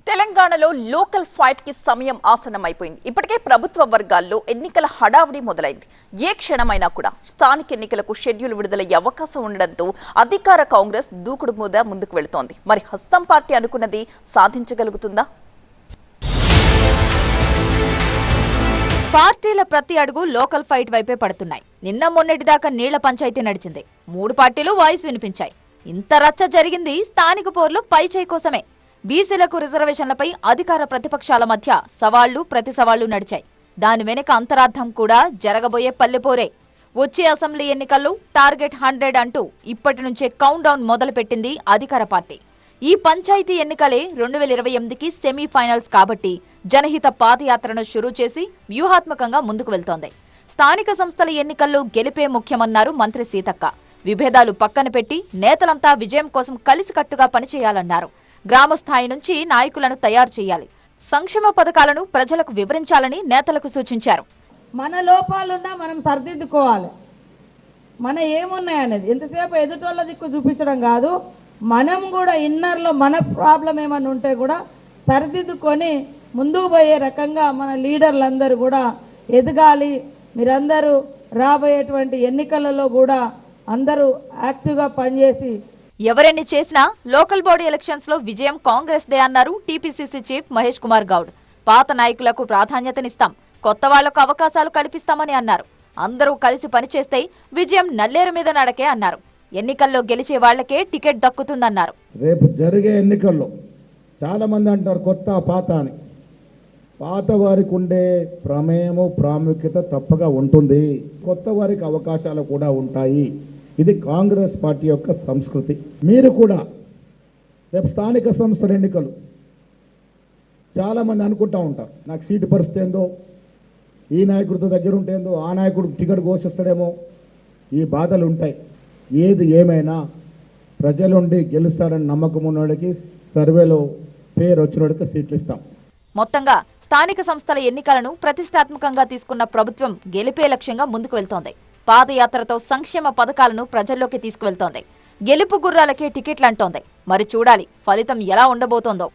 తెలంగాణలో local fight కి సమయం ఆసన్నమైపోయింది. ఇప్పటికే ప్రభుత్వ వర్గాల్లో ఎన్నికల హడావుడి మొదలైంది. ఏ క్షణమైనా కూడా స్థానిక ఎన్నికలకు షెడ్యూల్ విడుదలయ్యే అవకాశం ఉండడంతో అధికార కాంగ్రెస్ దూకుడు మీద ముందుకు వెళుతోంది. మరి హస్తం పార్టీ అనుకున్నది సాధించగలుగుతుందా? పార్టీల ప్రతి అడుగు లోకల్ ఫైట్ వైపే పడుతున్నాయి. నిన్న మొన్నటిదాకా నీళ్ల పంచాయతీ నడిచింది. 3 పార్టీలు వాయిస్ వినిపించాయి. ఇంత రచ్చ జరిగింది స్థానిక పోర్లు పైచేయి కోసమే. బీసీలకు రిజర్వేషన్లపై అధికార ప్రతిపక్షాల మధ్య సవాళ్లు ప్రతి సవాళ్లు నడిచాయి. దాని వెనుక అంతరార్థం కూడా జరగబోయే పల్లెపోరే. వచ్చే అసెంబ్లీ ఎన్నికల్లో టార్గెట్ 100 అంటూ ఇప్పటి నుంచే కౌంట్ డౌన్ మొదలుపెట్టింది అధికార పార్టీ. ఈ పంచాయతీ ఎన్నికలే 2028కి సెమీఫైనల్స్ కాబట్టి జనహిత పాదయాత్రను షురూ చేసి వ్యూహాత్మకంగా ముందుకు వెళ్తోంది. స్థానిక సంస్థల ఎన్నికల్లో గెలిపే ముఖ్యమన్నారు మంత్రి సీతక్క. విభేదాలు పక్కన పెట్టి నేతలంతా విజయం కోసం కలిసికట్టుగా పనిచేయాలన్నారు. గ్రామ స్థాయి నుంచి నాయకులను తయారు చేయాలి. సంక్షేమ పథకాలను ప్రజలకు వివరించాలని నేతలకు సూచించారు. మన లోపాలున్నా మనం సరిదిద్దుకోవాలి. మన ఏమున్నాయనేది ఎంతసేపు ఎదుటోళ్ళ దిక్కు చూపించడం కాదు. మనం కూడా ఇన్నర్లో మన ప్రాబ్లం ఏమన్నా ఉంటే కూడా సరిదిద్దుకొని ముందుకు పోయే రకంగా మన లీడర్లందరూ కూడా ఎదగాలి. మీరందరూ రాబోయేటువంటి ఎన్నికలలో కూడా అందరూ యాక్టివ్గా పనిచేసి ఎవరెన్ని చేసినా లోకల్ బాడీ ఎలక్షన్స్ లో విజయం కాంగ్రెస్ దే అన్నారు టీపీసీసీ చీఫ్ మహేష్ కుమార్ గౌడ్. పాత నాయకులకు ప్రాధాన్యతనిస్తాం, కొత్త వాళ్లకు అవకాశాలు కల్పిస్తామని అన్నారు. అందరూ కలిసి పనిచేస్తే విజయం నల్లేరు మీద నడకే అన్నారు. ఎన్నికల్లో గెలిచే వాళ్లకే టికెట్ దక్కుతుందన్నారు. రేపు జరిగే ఎన్నికల్లో చాలా మంది అంటారు కొత్త పాత అని. పాత వారికి ఉండే ప్రమేయము ప్రాముఖ్యత తప్పగా ఉంటుంది. కొత్త వారికి అవకాశాలు కూడా ఉంటాయి. ఇది కాంగ్రెస్ పార్టీ యొక్క సంస్కృతి. మీరు కూడా రేపు స్థానిక సంస్థల ఎన్నికలు చాలామంది అనుకుంటూ ఉంటారు, నాకు సీటు పరిస్థితి ఏందో, ఈ నాయకుడితో దగ్గర ఉంటేందో, ఆ నాయకుడు టికెట్ ఘోషిస్తాడేమో, ఈ బాధలు ఉంటాయి. ఏది ఏమైనా ప్రజలుండి గెలుస్తారని నమ్మకం ఉన్నవాడికి, సర్వేలో పేరు వచ్చినవాడికి సీట్లు ఇస్తాం. మొత్తంగా స్థానిక సంస్థల ఎన్నికలను ప్రతిష్టాత్మకంగా తీసుకున్న ప్రభుత్వం గెలిపే లక్ష్యంగా ముందుకు వెళ్తోంది. పాదయాత్రతో సంక్షేమ పథకాలను ప్రజల్లోకి తీసుకువెళ్తోంది. గెలుపు గుర్రాలకే టికెట్లంటోంది. మరి చూడాలి ఫలితం ఎలా ఉండబోతోందో.